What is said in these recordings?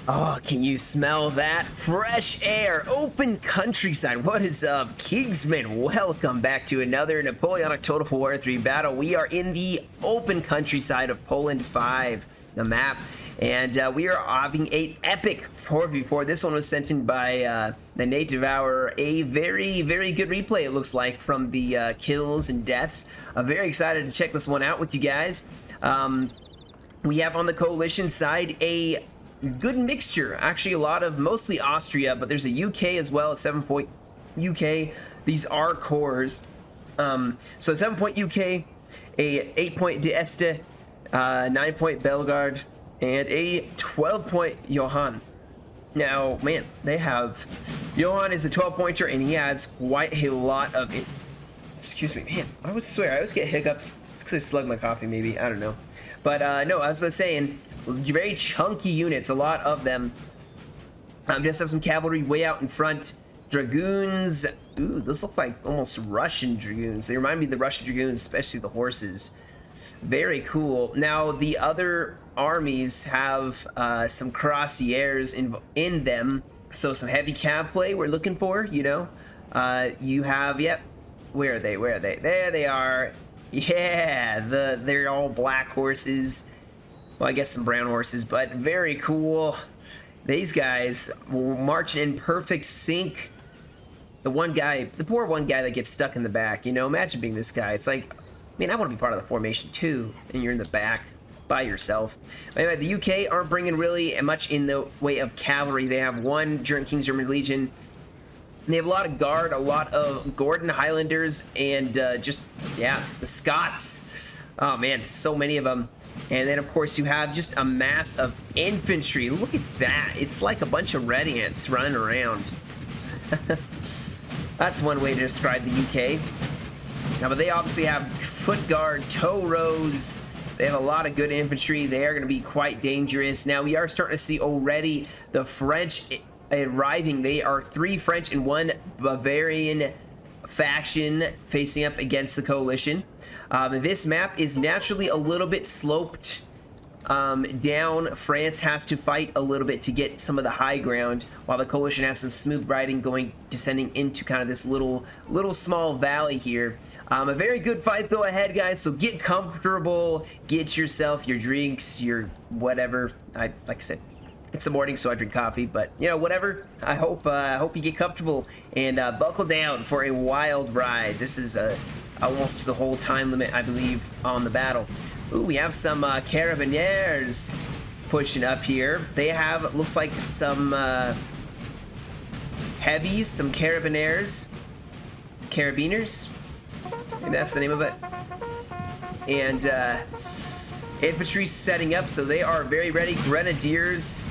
Oh, can you smell that? Fresh air, open countryside. What is up, Kingsman? Welcome back to another Napoleonic Total War 3 battle. We are in the open countryside of Poland 5, the map. And we are having an epic 4v4. This one was sent in by the Native Hour. A very, very good replay, it looks like, from the kills and deaths. I'm very excited to check this one out with you guys. We have on the coalition side a good mixture, actually a lot of mostly Austria, but there's a UK as well, a 7-point UK. These are cores. So 7-point UK, a 8-point d'Este, 9-point Bellegarde, and a 12-point Johann. Now, man, they have Johann is a 12-pointer, and he has quite a lot of it. Excuse me, man. I always get hiccups. It's because I slugged my coffee, maybe. I don't know. But no, as I was saying, very chunky units, a lot of them. Just have some cavalry way out in front. Dragoons. Ooh, those look like almost Russian dragoons. They remind me of the Russian dragoons, especially the horses. Very cool. Now, the other armies have some cuirassiers in them. So some heavy cav play we're looking for, you know. You have, yep. Where are they? Where are they? There they are. Yeah, they're all black horses. Well, I guess some brown horses, but very cool. These guys will march in perfect sync. The poor one guy that gets stuck in the back, you know, imagine being this guy. It's like, I mean, I want to be part of the formation too, and you're in the back by yourself. Anyway, the UK aren't bringing really much in the way of cavalry. They have one King's German Legion. And they have a lot of Guard, a lot of Gordon Highlanders, and just, yeah, the Scots. Oh, man, so many of them. And then, of course, you have just a mass of infantry. Look at that. It's like a bunch of red ants running around. That's one way to describe the UK. Now, but they obviously have foot guard, tow rows. They have a lot of good infantry. They are going to be quite dangerous. Now, we are starting to see already the French arriving. They are 3 French and 1 Bavarian faction facing up against the coalition. This map is naturally a little bit sloped down. France has to fight a little bit to get some of the high ground, while the coalition has some smooth riding descending into kind of this little small valley here. A very good fight though ahead, guys, so get comfortable, get yourself your drinks, your whatever. Like I said, it's the morning, so I drink coffee, but you know, whatever. I hope you get comfortable and buckle down for a wild ride. This is almost the whole time limit, I believe, on the battle. Ooh, we have some carabiniers pushing up here. They have, looks like, some heavies, some carabiners. Carabiners? Maybe that's the name of it. And infantry setting up, so they are very ready. Grenadiers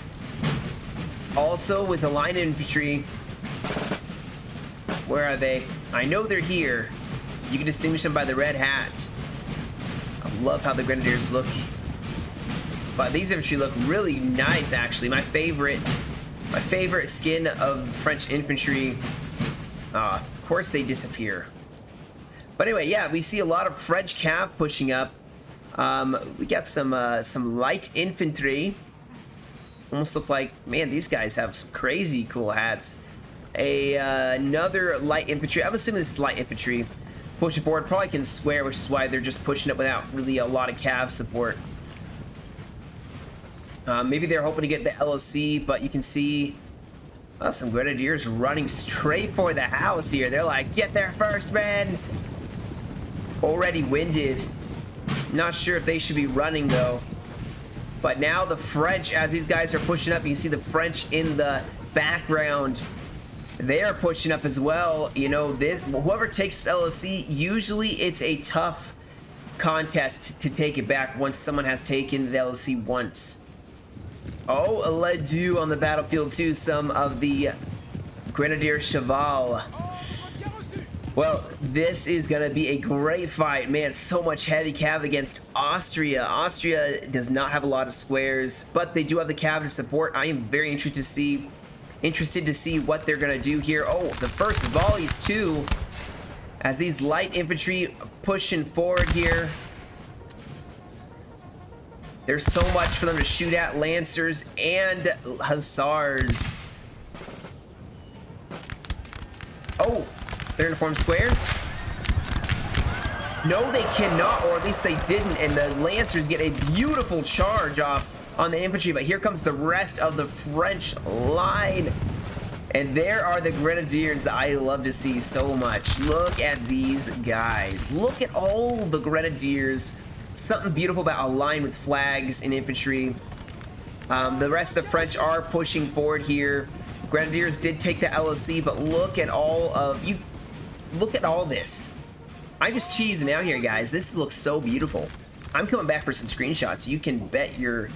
also with the line infantry. Where are they? I know they're here. You can distinguish them by the red hat. I love how the grenadiers look. But these infantry look really nice, actually. My favorite skin of French infantry. Of course they disappear. But anyway, yeah, we see a lot of French cav pushing up. We got some light infantry. Almost look like, man, these guys have some crazy cool hats. Another light infantry. I'm assuming this is light infantry pushing forward. Probably can swear, which is why they're just pushing it without really a lot of cav support. Maybe they're hoping to get the LOC, but you can see some grenadiers running straight for the house here. They're like, get there first, man. Already winded. Not sure if they should be running though. But now the French, as these guys are pushing up, you can see the French in the background. They are pushing up as well. You know, whoever takes LOC, usually it's a tough contest to take it back once someone has taken the LOC once. Oh, a Ledoux on the battlefield too. Some of the Grenadier Cheval. Well, this is going to be a great fight. Man, so much heavy cav against Austria. Austria does not have a lot of squares, but they do have the cav to support. I am very interested to see what they're going to do here. Oh, the first volleys too, as these light infantry pushing forward here. There's so much for them to shoot at. Lancers and hussars. Oh, they're in a form square. No, they cannot, or at least they didn't, and the Lancers get a beautiful charge off on the infantry, but here comes the rest of the French line. And there are the Grenadiers I love to see so much. Look at these guys. Look at all the Grenadiers. Something beautiful about a line with flags and infantry. The rest of the French are pushing forward here. Grenadiers did take the LOC, but look at all of you. Look at all this. I'm just cheesing out here, guys. This looks so beautiful. I'm coming back for some screenshots. You can bet your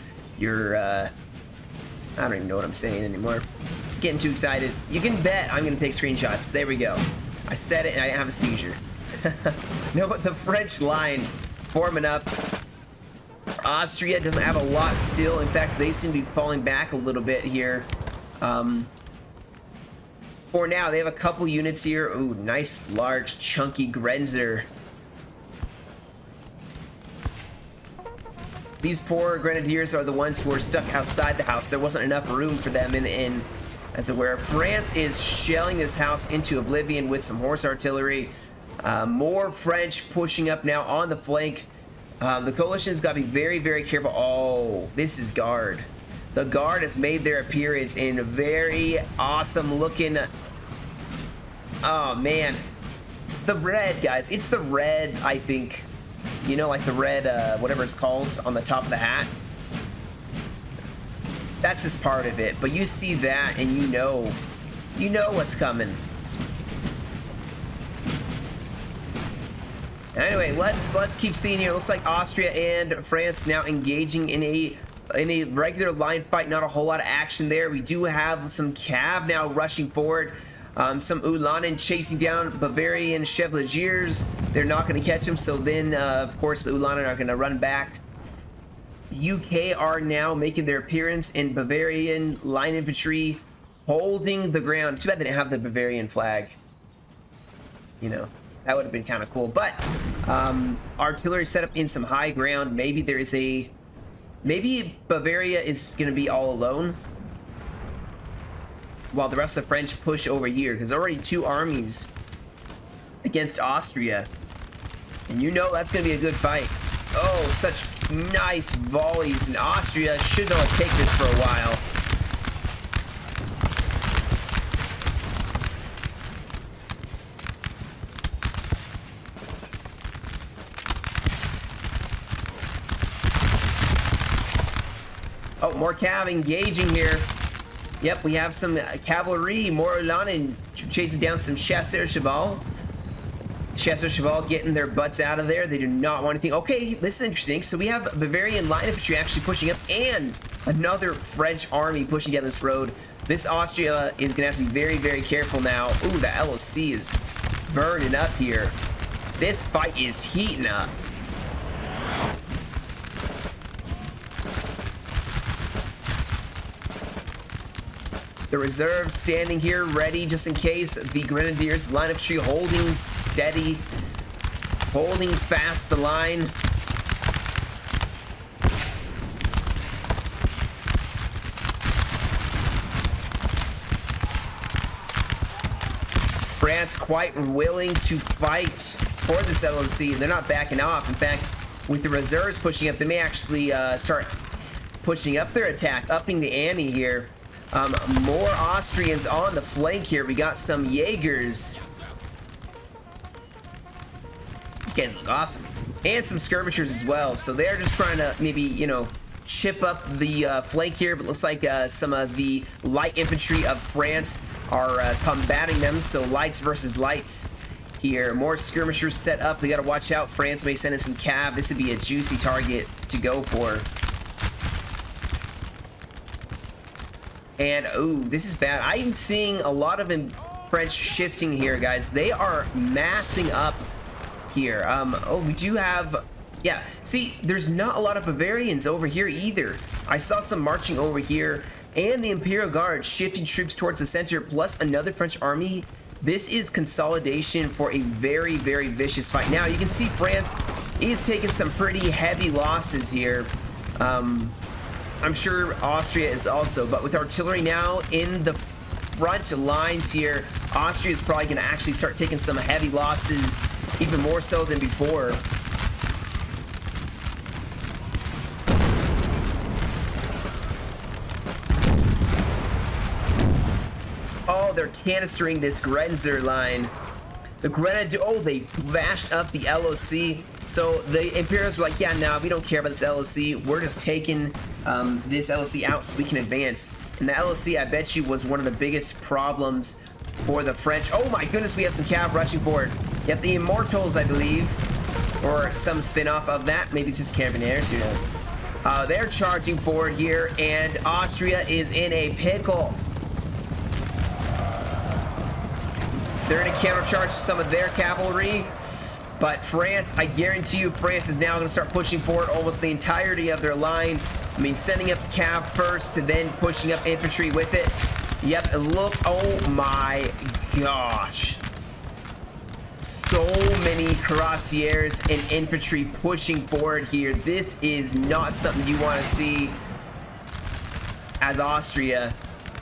I don't even know what I'm saying anymore. Getting too excited. You can bet I'm gonna take screenshots. There we go. I said it and I have a seizure. No, but the French line forming up. Austria doesn't have a lot still. In fact, they seem to be falling back a little bit here. For now, they have a couple units here. Ooh, nice, large, chunky Grenzer. These poor Grenadiers are the ones who are stuck outside the house. There wasn't enough room for them in the inn. As aware, France is shelling this house into oblivion with some horse artillery. More French pushing up now on the flank. The coalition's got to be very, very careful. Oh, this is Guard. The Guard has made their appearance in a very awesome looking. Oh man, the red, guys. It's the red, I think. You know, like the red, whatever it's called on the top of the hat. That's just part of it. But you see that, and you know what's coming. Anyway, let's keep seeing here. It looks like Austria and France now engaging in a regular line fight. Not a whole lot of action there. We do have some cav now rushing forward. Some Ulanen chasing down Bavarian Chevaliers. They're not going to catch them, so then, of course, the Ulanen are going to run back. UK are now making their appearance in Bavarian line infantry, holding the ground. Too bad they didn't have the Bavarian flag. You know, that would have been kind of cool. But artillery set up in some high ground. Maybe there is a... Maybe Bavaria is going to be all alone, while the rest of the French push over here, because already two armies against Austria, and you know that's going to be a good fight. Oh, such nice volleys, and Austria should be able to take this for a while. Oh, more cav engaging here. Yep, we have some cavalry, more Ulanen chasing down some chasseurs cheval. Chasseurs cheval getting their butts out of there. They do not want anything. Okay, this is interesting. So we have Bavarian line infantry actually pushing up, and another French army pushing down this road. This Austria is going to have to be very, very careful now. Ooh, the LOC is burning up here. This fight is heating up. The reserves standing here ready just in case. The Grenadiers line of tree holding steady, holding fast the line. France quite willing to fight for this LOC. They're not backing off. In fact, with the reserves pushing up, they may actually start pushing up their attack, upping the ante here. More Austrians on the flank here. We got some Jaegers. These guys look awesome. And some skirmishers as well. So they're just trying to maybe, you know, chip up the flank here. But looks like some of the light infantry of France are combating them. So lights versus lights here. More skirmishers set up. We got to watch out. France may send in some cav. This would be a juicy target to go for. And, ooh, this is bad. I'm seeing a lot of French shifting here, guys. They are massing up here. Oh, we do have... Yeah, see, there's not a lot of Bavarians over here either. I saw some marching over here, and the Imperial Guard shifting troops towards the center, plus another French army. This is consolidation for a very, very vicious fight. Now, you can see France is taking some pretty heavy losses here. I'm sure Austria is also, but with artillery now in the front lines here, Austria is probably going to actually start taking some heavy losses, even more so than before. Oh, they're canistering this Grenzer line. The Grenadier, oh, they bashed up the LOC. So the Imperials were like, yeah, no, we don't care about this LOC. We're just taking this LOC out so we can advance. And the LOC, I bet you, was one of the biggest problems for the French. Oh my goodness, we have some cav rushing forward. Yep, the Immortals, I believe, or some spin-off of that. Maybe just Carabiniers, who knows. They're charging forward here, and Austria is in a pickle. They're going to countercharge some of their cavalry, but France, I guarantee you, France is now going to start pushing forward almost the entirety of their line. I mean, sending up the cav first and then pushing up infantry with it. Yep, and look, oh my gosh. So many cuirassiers and infantry pushing forward here. This is not something you want to see as Austria.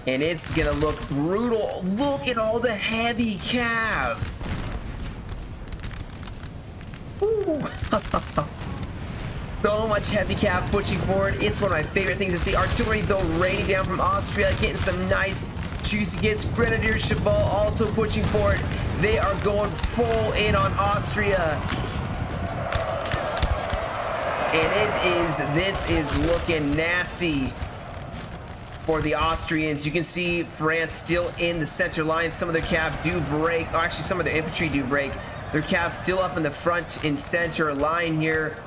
And it's gonna look brutal. Look at all the heavy cav. So much heavy cav pushing forward. It's one of my favorite things to see. Artillery, though, raining down from Austria, getting some nice juicy gets. Grenadier Cheval also pushing forward. They are going full in on Austria. And this is looking nasty for the Austrians. You can see France still in the center line. Some of their cav do break. Oh, actually, some of their infantry do break. Their cav still up in the front and center line here.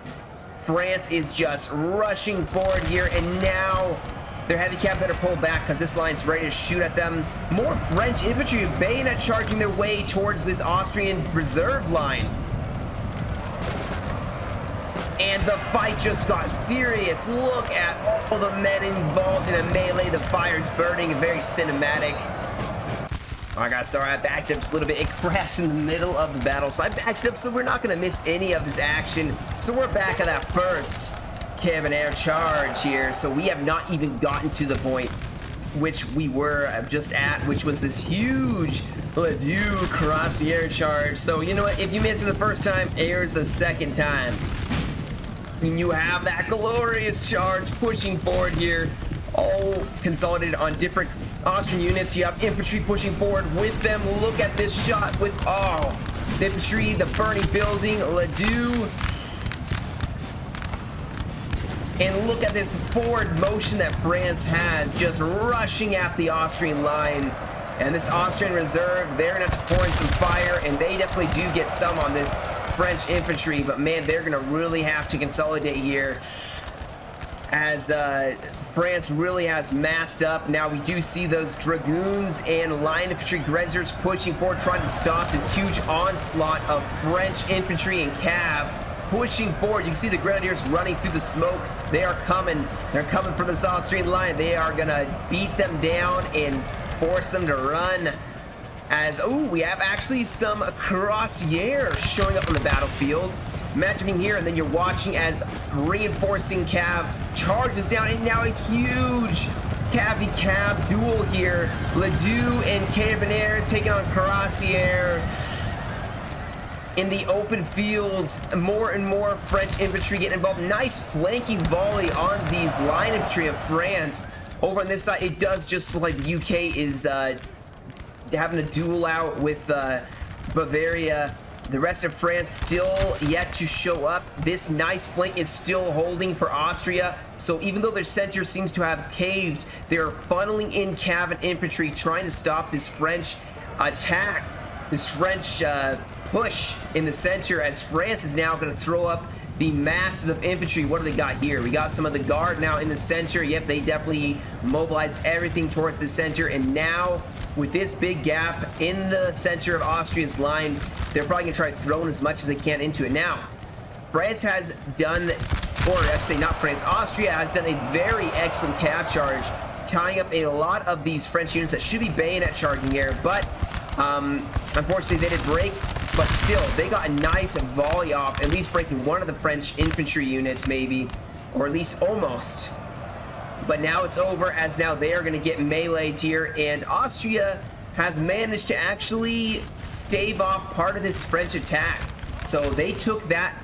France is just rushing forward here, and now their heavy cav better pull back because this line's ready to shoot at them. More French infantry bayonet charging their way towards this Austrian reserve line. And the fight just got serious. Look at all the men involved in a melee. The fire's burning and very cinematic. Oh my god, sorry, I backed up just a little bit. It crashed in the middle of the battle, so I backed up, so we're not going to miss any of this action. So we're back at that first Carabinier charge here. So we have not even gotten to the point which we were just at, which was this huge Ledoux Cuirassier charge. So you know what? If you missed it the first time, here's the second time. And you have that glorious charge pushing forward here, all consolidated on different Austrian units. You have infantry pushing forward with them. Look at this shot with, oh, the infantry, the burning building, Ledoux. And look at this forward motion that France had, just rushing at the Austrian line. And this Austrian reserve, they're going to have to pour in some fire, and they definitely do get some on this French infantry, but man, they're going to really have to consolidate here as France really has massed up. Now we do see those dragoons and line infantry Grenzers pushing forward, trying to stop this huge onslaught of French infantry and cav pushing forward. You can see the Grenadiers running through the smoke. They are coming. They're coming from this Austrian line. They are going to beat them down and force them to run. As, oh, we have actually some cuirassiers showing up on the battlefield. Imagine being here and then you're watching as reinforcing cav charges down, and now a huge cav duel here. Ledoux and Carabiniers taking on cuirassiers. In the open fields, more and more French infantry getting involved. Nice flanking volley on these line infantry of France. Over on this side, it does just look like the UK is having a duel out with Bavaria. The rest of France still yet to show up. This nice flank is still holding for Austria. So even though their center seems to have caved, they're funneling in cav and infantry, trying to stop this French attack, this French push in the center, as France is now going to throw up the masses of infantry. What do they got here? We got some of the guard now in the center. Yep, they definitely mobilized everything towards the center, and now with this big gap in the center of Austria's line, they're probably going to try throwing as much as they can into it. Now, France has done, or I should say not France, Austria has done a very excellent cav charge, tying up a lot of these French units that should be bayonet charging here, but unfortunately they did break. But still, they got a nice volley off, at least breaking one of the French infantry units maybe. or at least almost. But now it's over, as now they are going to get meleeed here, and Austria has managed to actually stave off part of this French attack. So they took that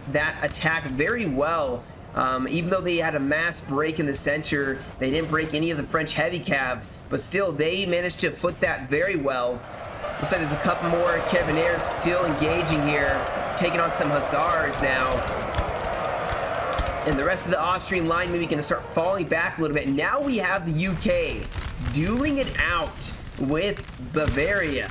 attack very well. Even though they had a mass break in the center, they didn't break any of the French heavy cav, but still they managed to foot that very well. Looks like there's a couple more Carabiniers still engaging here, taking on some Hussars now. And the rest of the Austrian line maybe going to start falling back a little bit. Now we have the UK dueling it out with Bavaria.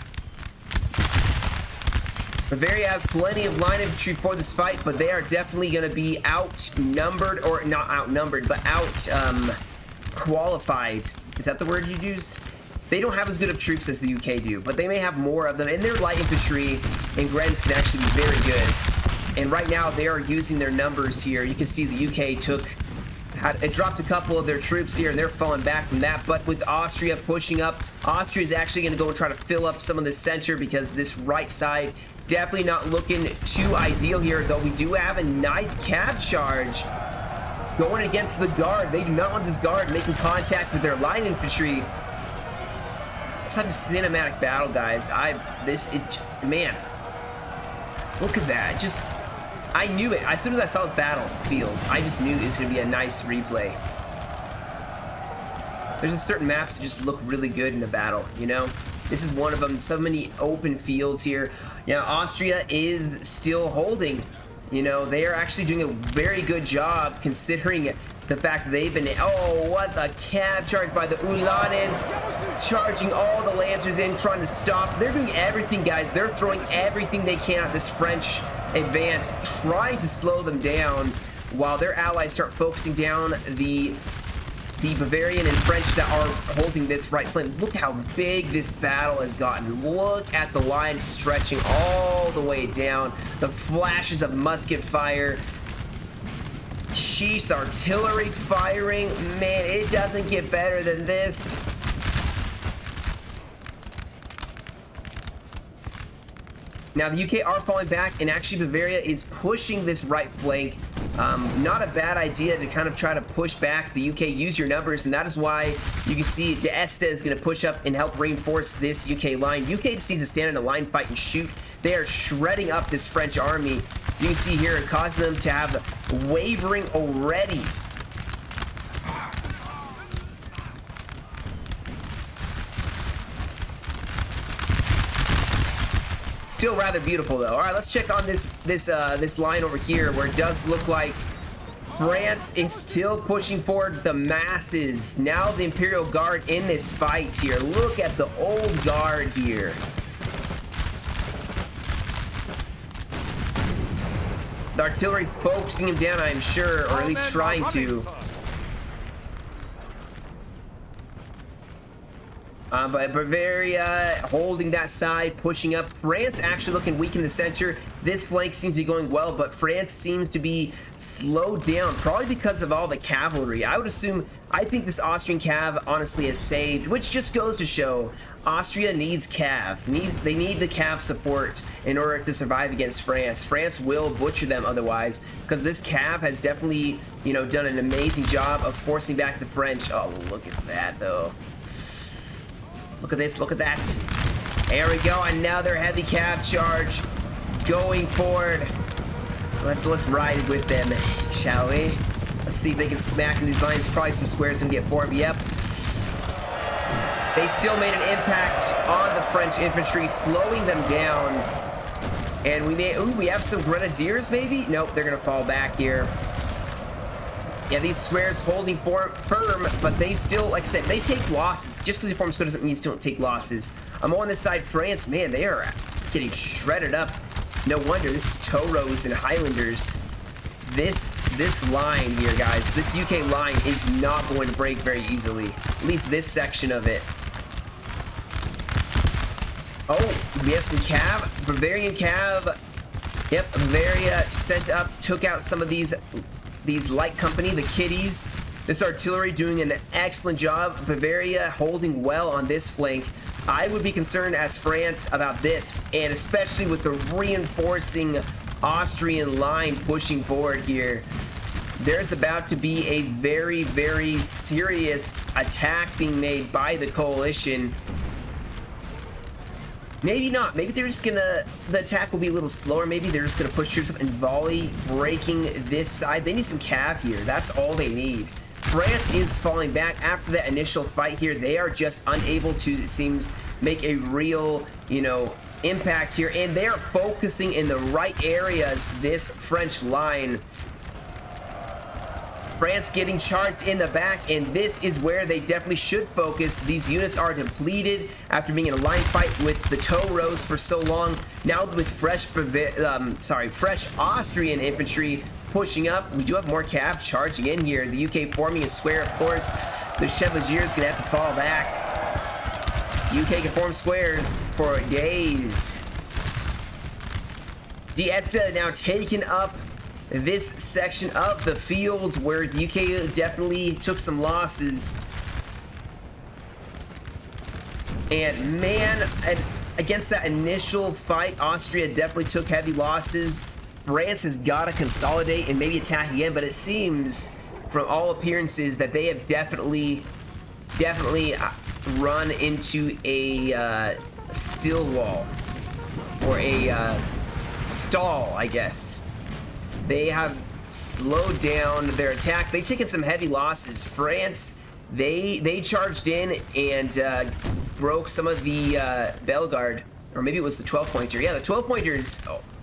Bavaria has plenty of line infantry for this fight, but they are definitely going to be outnumbered, or not outnumbered, but qualified. Is that the word you use? They don't have as good of troops as the UK do, but they may have more of them, and their light infantry and Grens can actually be very good. And right now they are using their numbers here. You can see the UK it dropped a couple of their troops here, and they're falling back from that. But with Austria pushing up, Austria is actually going to go and try to fill up some of the center, because this right side definitely not looking too ideal here. Though we do have a nice cav charge going against the guard. They do not want this guard making contact with their line infantry. It's such a cinematic battle, guys. Man, look at that. I knew it. As soon as I saw the battlefield, I just knew it was going to be a nice replay. There's just certain maps that just look really good in a battle, you know? This is one of them. So many open fields here. You know, Austria is still holding. You know, they are actually doing a very good job, considering the fact that they've been... Oh, what a cav charge by the Ulanen. Charging all the Lancers in, trying to stop. They're doing everything, guys. They're throwing everything they can at this French advance, trying to slow them down, while their allies start focusing down the Bavarian and French that are holding this right flank. Look how big this battle has gotten. Look at the line stretching all the way down. The flashes of musket fire. Sheesh, the artillery firing. Man, it doesn't get better than this. Now the UK are falling back, and actually Bavaria is pushing this right flank. Not a bad idea to kind of try to push back the UK. Use your numbers, and that is why you can see De Este is going to push up and help reinforce this UK line. UK just needs to stand in a line fight and shoot. They are shredding up this French army. You can see here it causing them to have wavering already. Still rather beautiful though. All right, let's check on this line over here, where it does look like France is still pushing forward the masses. Now the Imperial Guard in this fight here. Look at the old guard here. The artillery focusing him down, I'm sure, or at least trying to. But Bavaria holding that side, pushing up. France actually looking weak in the center. This flank seems to be going well, but France seems to be slowed down, probably because of all the cavalry. I think this Austrian cav honestly is saved, which just goes to show Austria needs cav. They need the cav support in order to survive against France. France will butcher them otherwise, because this cav has definitely, you know, done an amazing job of forcing back the French. Oh, look at that though. Look at this, look at that. There we go, another heavy cav charge going forward. Let's ride with them, shall we? Let's see if they can smack in these lines. Probably some squares and get formed. Yep. They still made an impact on the French infantry, slowing them down. And we have some grenadiers maybe? Nope, they're gonna fall back here. Yeah, these squares holding firm, but they still, like I said, they take losses. Just because you form a square doesn't mean you still don't take losses. I'm on this side, France, man, they are getting shredded up. No wonder, this is Toros and Highlanders. This line here, guys, this UK line is not going to break very easily. At least this section of it. Oh, we have some cav, Bavarian cav. Yep, Bavaria sent up, took out some of these light company, the Kitties. This artillery doing an excellent job. Bavaria holding well on this flank. I would be concerned as France about this, and especially with the reinforcing Austrian line pushing forward here. there's about to be a very, very serious attack being made by the coalition. Maybe not. Maybe they're just gonna, the attack will be a little slower. Maybe they're just gonna push troops up and volley, breaking this side. They need some cav here. That's all they need. France is falling back after that initial fight here. They are just unable to, it seems, make a real, you know, impact here. And they are focusing in the right areas, this French line. France getting charged in the back, and this is where they definitely should focus. These units are depleted after being in a line fight with the tow rows for so long. Now with fresh Austrian infantry pushing up, we do have more cav charging in here. The UK forming a square, of course. The Chevalier is going to have to fall back. UK can form squares for days. Diesta now taking up this section of the field where the UK definitely took some losses. And man, against that initial fight, Austria definitely took heavy losses. France has got to consolidate and maybe attack again, but it seems from all appearances that they have definitely run into a still wall, or a stall, I guess. They have slowed down their attack. They've taken some heavy losses. France, they charged in and broke some of the Bellegarde, or maybe it was the 12-pointer. Yeah, the 12-pointer is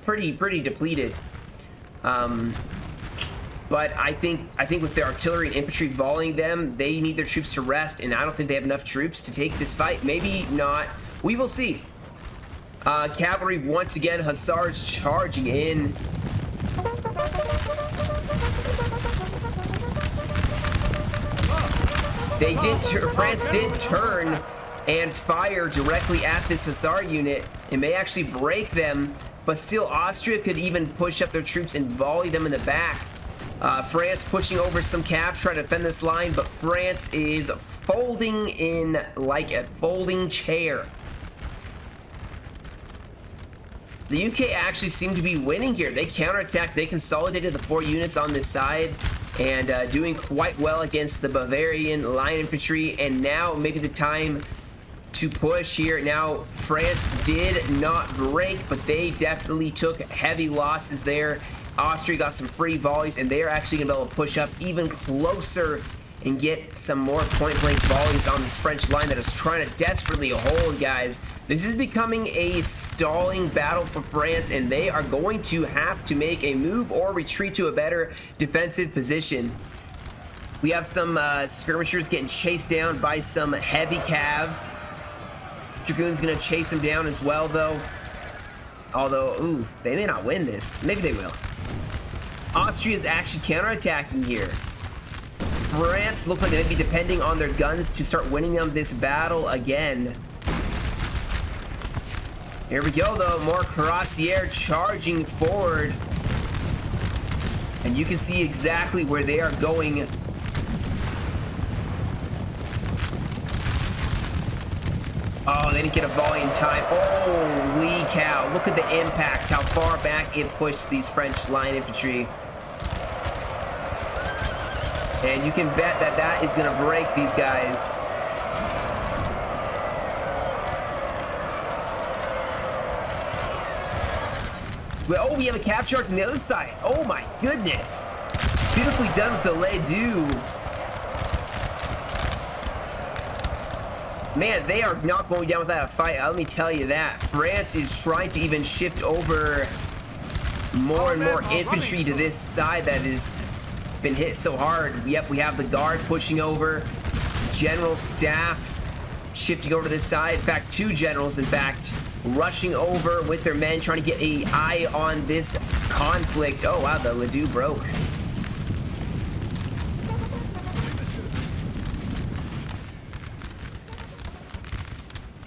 pretty depleted. But I think with their artillery and infantry volleying them, they need their troops to rest, and I don't think they have enough troops to take this fight. Maybe not. We will see. Cavalry once again, hussars charging in. France did turn and fire directly at this hussar unit. It may actually break them, but still Austria could even push up their troops and volley them in the back. France pushing over some cav, trying to defend this line, but France is folding in like a folding chair. The UK actually seem to be winning here. They counterattacked, they consolidated the 4 units on this side, and doing quite well against the Bavarian line infantry, and now maybe the time to push here. Now France did not break, but they definitely took heavy losses there. Austria got some free volleys, and they're actually gonna be able to push up even closer and get some more point-blank volleys on this French line that is trying to desperately hold, guys. This is becoming a stalling battle for France, and they are going to have to make a move or retreat to a better defensive position. We have some skirmishers getting chased down by some heavy cav. Dragoon's gonna chase them down as well, though. Although, ooh, they may not win this. Maybe they will. Austria is actually counterattacking here. France looks like they may be depending on their guns to start winning them this battle again. Here we go, though. More cuirassiers charging forward. And you can see exactly where they are going. Oh, they didn't get a volley in time. Holy cow. Look at the impact, how far back it pushed these French line infantry. And you can bet that that is going to break these guys. Well, oh, we have a cap charge on the other side. Oh my goodness. Beautifully done with the Ledoux. Man, they are not going down without a fight. Let me tell you that. France is trying to even shift over more and more infantry to this side that is been hit so hard. Yep, we have the guard pushing over, general staff shifting over to this side. In fact, 2 generals, in fact, rushing over with their men, trying to get an eye on this conflict. Oh wow, the Ledoux broke.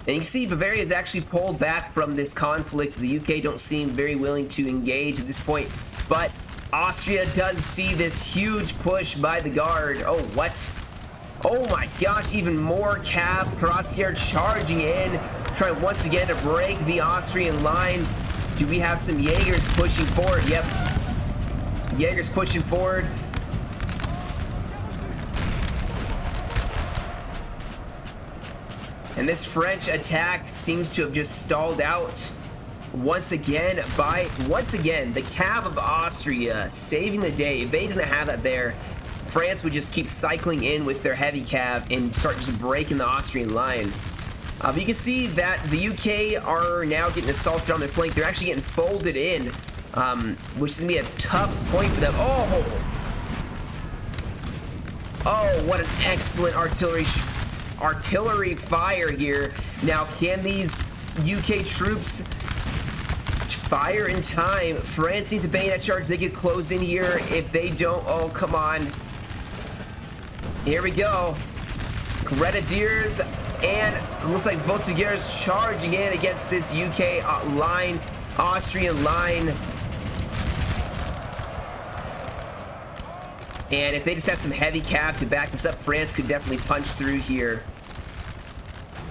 And you can see Bavaria has actually pulled back from this conflict. The UK don't seem very willing to engage at this point, but Austria does see this huge push by the guard. Oh, what? Oh my gosh, even more cav cuirassier charging in, trying once again to break the Austrian line. Do we have some Jaegers pushing forward? Yep. Jaegers pushing forward. And this French attack seems to have just stalled out once again the cav of Austria saving the day. If they didn't have that there, France would just keep cycling in with their heavy cav and start just breaking the Austrian line. But you can see that the UK are now getting assaulted on their flank. They're actually getting folded in, which is going to be a tough point for them. Oh, what an excellent artillery fire here. Now, can these UK troops fire in time? France needs a bayonet charge. They could close in here. If they don't, oh, come on. Here we go. Grenadiers and it looks like Voltigeurs charging in against this UK line, Austrian line. And if they just had some heavy cav to back this up, France could definitely punch through here.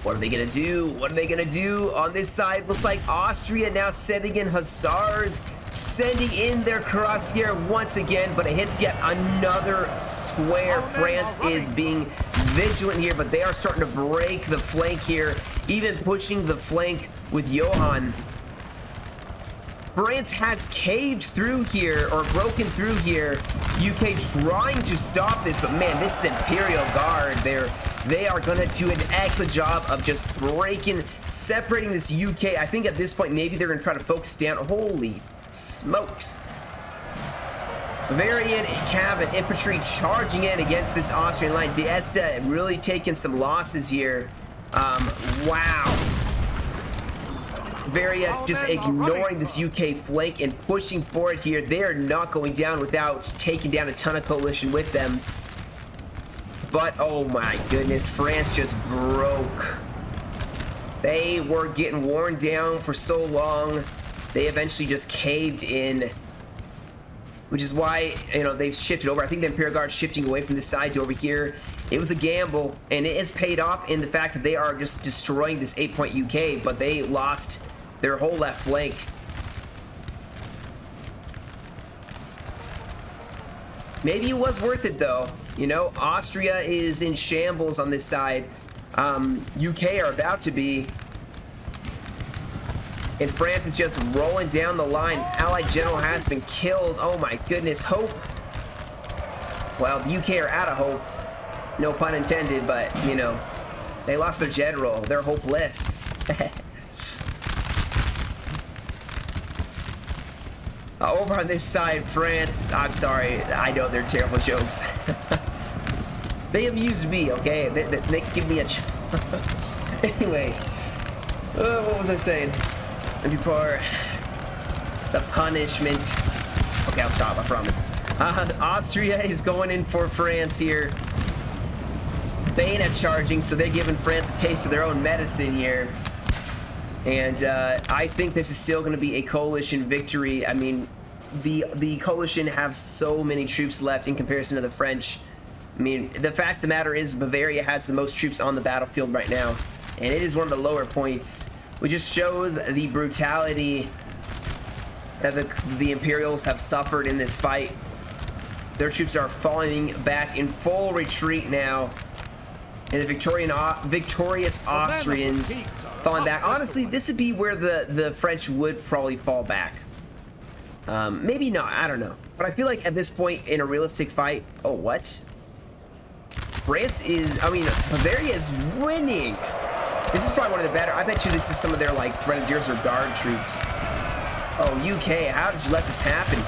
What are they gonna do? What are they gonna do on this side? Looks like Austria now sending in hussars, sending in their crosshair once again, but it hits yet another square. France is being vigilant here, but they are starting to break the flank here, even pushing the flank with Johann. France has caved through here, or broken through here. UK trying to stop this, but man, this is Imperial Guard. They are going to do an excellent job of just separating this UK. I think at this point, maybe they're going to try to focus down. Holy smokes. Bavarian cav and infantry charging in against this Austrian line. D'Este really taking some losses here. Wow. Bavaria just ignoring this UK flank and pushing forward here. They are not going down without taking down a ton of coalition with them. But oh my goodness, France just broke. They were getting worn down for so long. They eventually just caved in, which is why, you know, they've shifted over. I think the Imperial Guard shifting away from this side to over here. It was a gamble, and it has paid off in the fact that they are just destroying this 8-point UK, but they lost their whole left flank. Maybe it was worth it though. You know, Austria is in shambles on this side. UK are about to be. And France is just rolling down the line. Allied general has been killed. Oh my goodness. Hope. Well, the UK are out of hope. No pun intended, but, you know, they lost their general. They're hopeless. Over on this side, France, I'm sorry, I know they're terrible jokes. They amuse me, okay? They give me a anyway, what was I saying? Before the punishment. Okay, I'll stop, I promise. Austria is going in for France here. Bayonet charging, so they're giving France a taste of their own medicine here. And I think this is still going to be a coalition victory. I mean, the coalition have so many troops left in comparison to the French. I mean, the fact of the matter is Bavaria has the most troops on the battlefield right now. And it is one of the lower points, which just shows the brutality that the Imperials have suffered in this fight. Their troops are falling back in full retreat now. And the victorious Austrians falling back. Honestly, this would be where the French would probably fall back. Maybe not, I don't know. But I feel like at this point in a realistic fight, oh, what? France is, I mean, Bavaria is winning. This is probably one of the better, I bet you this is some of their, like, Grenadiers or Guard troops. Oh, UK, how did you let this happen?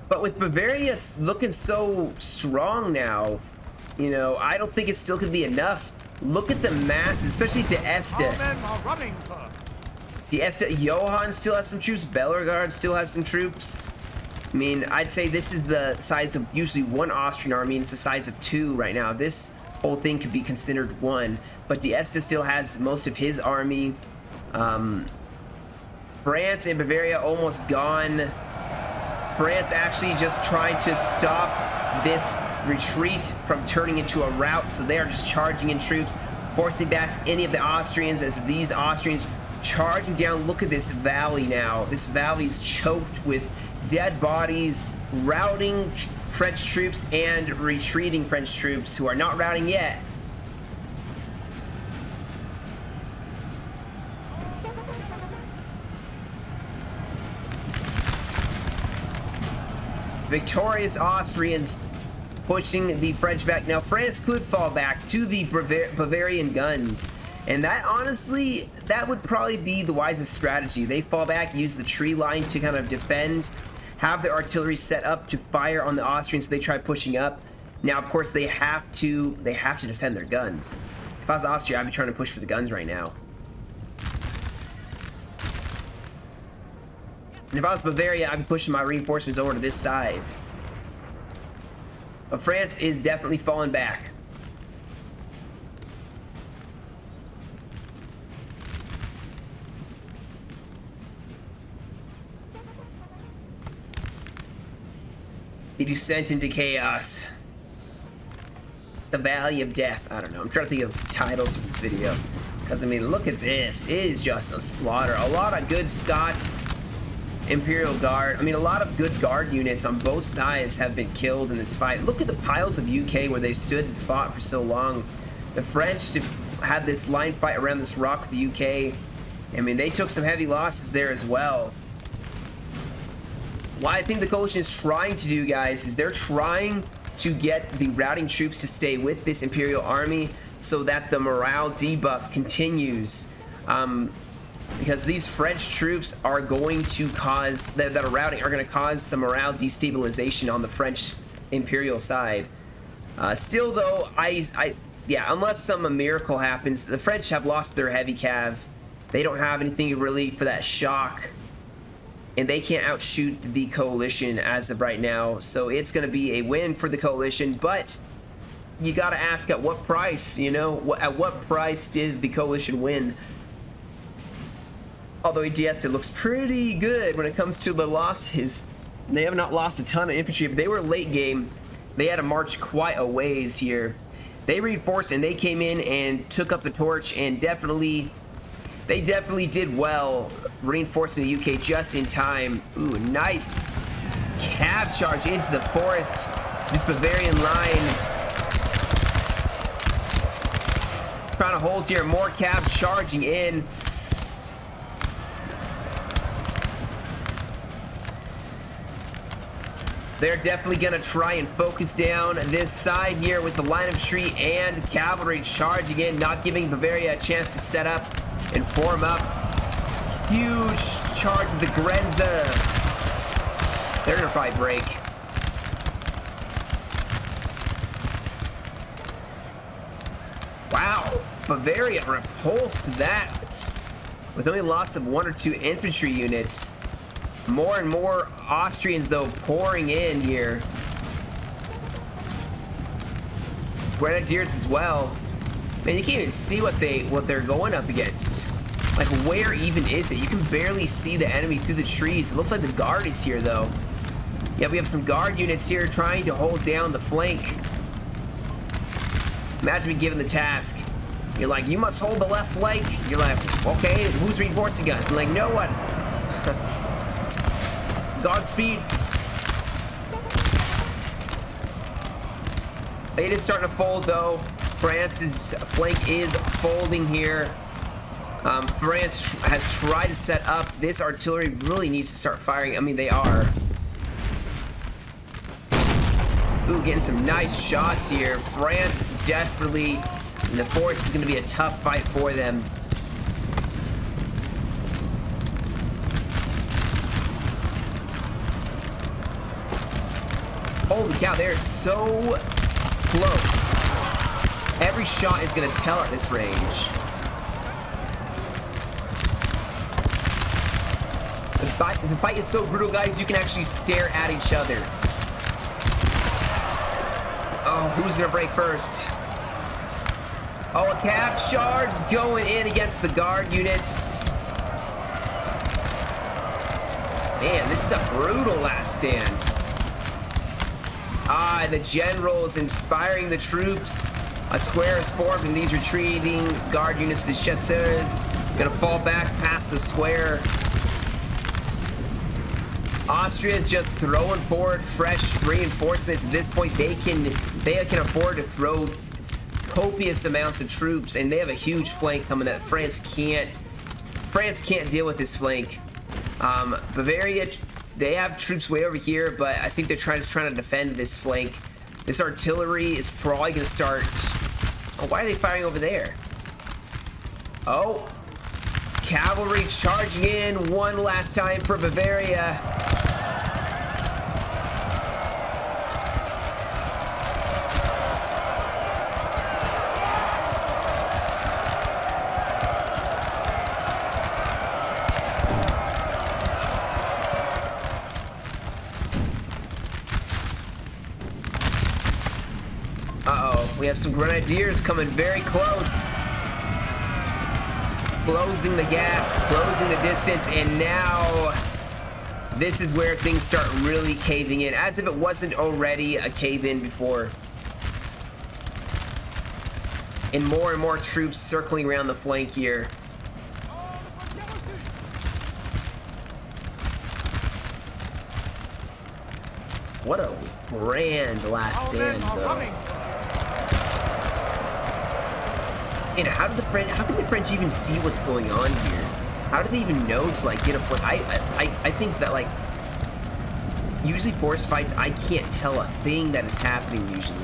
But with Bavaria looking so strong now, you know, I don't think it's still going to be enough. Look at the mass, especially D'Este. D'Este, Johann still has some troops. Bellegarde still has some troops. I mean, I'd say this is the size of usually one Austrian army, and it's the size of two right now. This whole thing could be considered one. But D'Este still has most of his army. France and Bavaria almost gone. France actually just trying to stop this retreat from turning into a rout, so they are just charging in troops. forcing back any of the Austrians as these Austrians charging down. Look at this valley now. This valley is choked with dead bodies, routing French troops and retreating French troops who are not routing yet. Victorious Austrians pushing the French back. Now France could fall back to the Bavarian guns, and that honestly, that would probably be the wisest strategy. They fall back, use the tree line to kind of defend, have their artillery set up to fire on the Austrians so they try pushing up. Now of course they have to defend their guns. If I was Austria, I'd be trying to push for the guns right now. And if I was Bavaria, I'd be pushing my reinforcements over to this side. But France is definitely falling back. The descent into chaos. The Valley of Death. I don't know. I'm trying to think of titles for this video. Because, I mean, look at this. It is just a slaughter. A lot of good Scots. Imperial Guard. I mean, a lot of good guard units on both sides have been killed in this fight. Look at the piles of UK where they stood and fought for so long. The French had this line fight around this rock with the UK. I mean, they took some heavy losses there as well. What I think the coalition is trying to do, guys, is they're trying to get the routing troops to stay with this Imperial army so that the morale debuff continues. Because these French troops are going to cause, that are routing, are going to cause some morale destabilization on the French Imperial side. Still, though, yeah, unless some miracle happens, the French have lost their heavy cav. They don't have anything really for that shock. And they can't outshoot the coalition as of right now. So it's going to be a win for the coalition. But you got to ask at what price, you know? At what price did the coalition win? Although EDS looks pretty good when it comes to the losses. They have not lost a ton of infantry, but they were late game. They had to march quite a ways here. They reinforced and they came in and took up the torch, and they definitely did well reinforcing the UK just in time. Ooh, nice cav charge into the forest. This Bavarian line trying to hold here. More cav charging in. They're definitely going to try and focus down this side here with the line of tree and cavalry charging in, not giving Bavaria a chance to set up and form up. Huge charge with the Grenza. They're going to probably break. Wow, Bavaria repulsed that with only loss of 1 or 2 infantry units. More and more Austrians, though, pouring in here. Grenadiers as well. Man, you can't even see what they're going up against. Like, where even is it? You can barely see the enemy through the trees. It looks like the guard is here, though. Yeah, we have some guard units here trying to hold down the flank. Imagine being given the task. You're like, you must hold the left flank. You're like, okay, who's reinforcing us? I'm like, no one. Godspeed. It is starting to fold, though. France's flank is folding here. France has tried to set up. This artillery really needs to start firing. I mean, they are. Ooh, getting some nice shots here. France desperately, and the forest is going to be a tough fight for them. Holy cow, they're so close. Every shot is going to tell at this range. The fight is so brutal, guys, you can actually stare at each other. Oh, who's going to break first? Oh, a cav charge going in against the guard units. Man, this is a brutal last stand. Ah, the generals inspiring the troops. A square is formed, and these retreating guard units, the chasseurs, gonna fall back past the square. Austria is just throwing forward fresh reinforcements. At this point, they can afford to throw copious amounts of troops, and they have a huge flank coming that France can't deal with this flank. Bavaria, they have troops way over here, but I think they're trying to defend this flank. This artillery is probably gonna start. Oh, why are they firing over there? Oh, cavalry charging in one last time for Bavaria. We have some grenadiers coming very close. Closing the gap, closing the distance, and now this is where things start really caving in, as if it wasn't already a cave-in before. And more troops circling around the flank here. What a grand last stand, though. And how can the French even see what's going on here? How do they even know to like get a foot? I think that like usually forest fights, I can't tell a thing that is happening usually.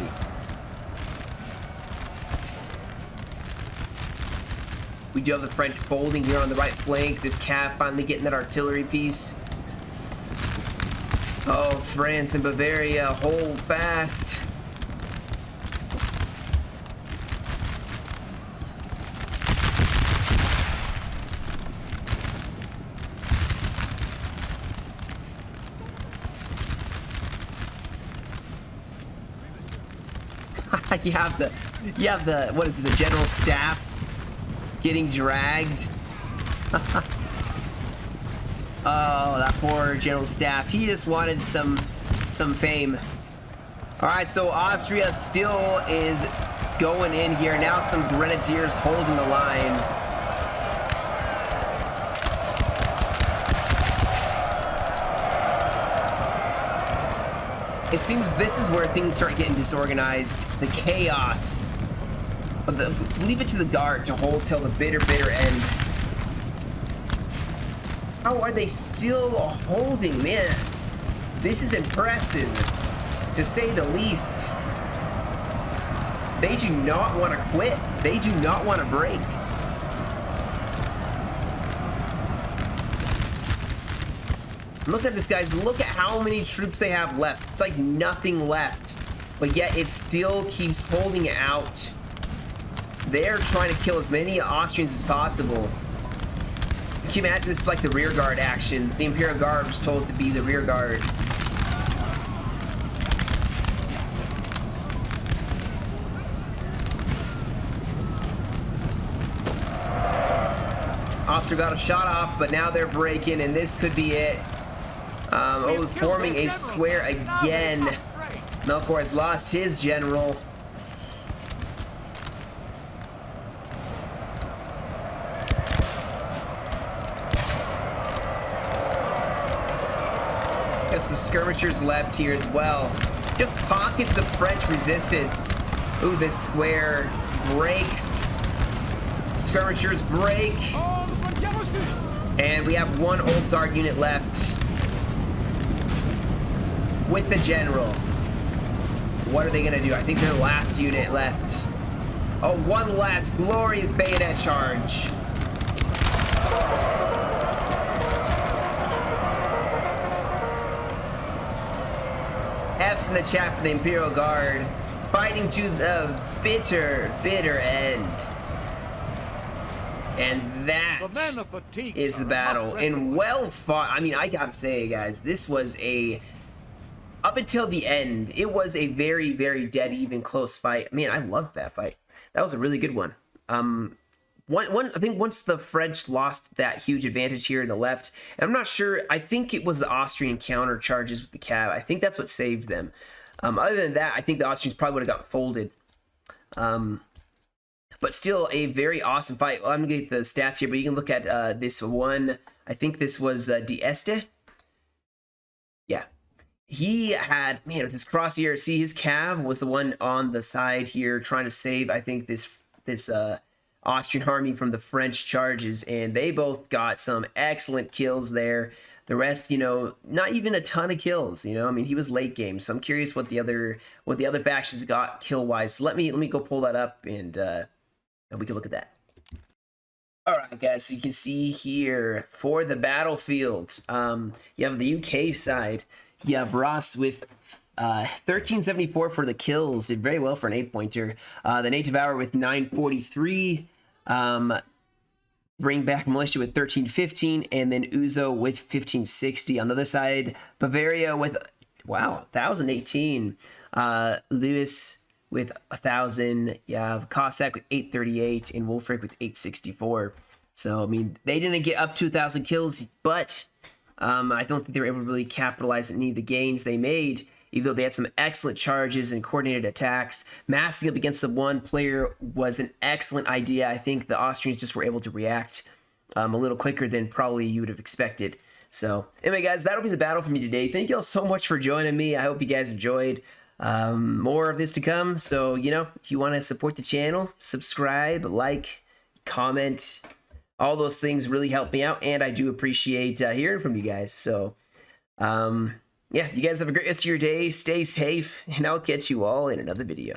We do have the French folding here on the right flank. This cav finally getting that artillery piece. Oh, France and Bavaria, hold fast. you have the what is this, a general staff getting dragged. Oh, that poor general staff. He just wanted some fame. All right, so Austria still is going in here. Now some grenadiers holding the line. It seems this is where things start getting disorganized. The chaos. But leave it to the guard to hold till the bitter end. How are they still holding, man? This is impressive, to say the least. They do not want to quit. They do not want to break. Look at this, guys. Look at how many troops they have left. It's like nothing left. But yet it still keeps holding out. They're trying to kill as many Austrians as possible. Can you imagine this is like the rear guard action? The Imperial Guard was told to be the rear guard. Austria got a shot off, but now they're breaking, and this could be it. Forming a square again. Melchior has lost his general. Got some skirmishers left here as well. Just pockets of French resistance. Ooh, this square breaks. Skirmishers break. And we have one old guard unit left. With the general. What are they gonna do? I think they're the last unit left. Oh, one last glorious bayonet charge. F's in the chat for the Imperial Guard. Fighting to the bitter end. And that is the battle. And well fought. I mean, I gotta say, guys, this was a... Up until the end, it was a very, very dead even close fight. Man, I loved that fight. That was a really good one. I think once the French lost that huge advantage here in the left, and I'm not sure, I think it was the Austrian counter charges with the cav. I think that's what saved them. Other than that, I think the Austrians probably would have got folded. But still a very awesome fight. I'm gonna get the stats here, but you can look at this one. I think this was Dieste. Yeah, he had, man, with his cross here. See, his cav was the one on the side here trying to save, I think, this Austrian army from the French charges, and they both got some excellent kills there. The rest, you know, not even a ton of kills. You know, I mean, he was late game, so I'm curious what the other factions got kill wise. So let me go pull that up, and we can look at that. All right, guys. So you can see here for the battlefield, you have the UK side. You have Ross with 1374 for the kills. Did very well for an 8-pointer. The Native Hour with 943. Bring Back Militia with 1315, and then Uzo with 1560. On the other side, Bavaria with, wow, 1018. Lewis with 1000. You have Cossack with 838, and Wolfric with 864. So, I mean, they didn't get up to 1,000 kills, but I don't think they were able to really capitalize on any of the gains they made, even though they had some excellent charges and coordinated attacks. Massing up against the one player was an excellent idea. I think the Austrians just were able to react a little quicker than probably you would have expected. So anyway, guys, that'll be the battle for me today. Thank you all so much for joining me. I hope you guys enjoyed. More of this to come. So, you know, if you want to support the channel, subscribe, like, comment. All those things really help me out, and I do appreciate hearing from you guys. So, yeah, you guys have a great rest of your day. Stay safe, and I'll catch you all in another video.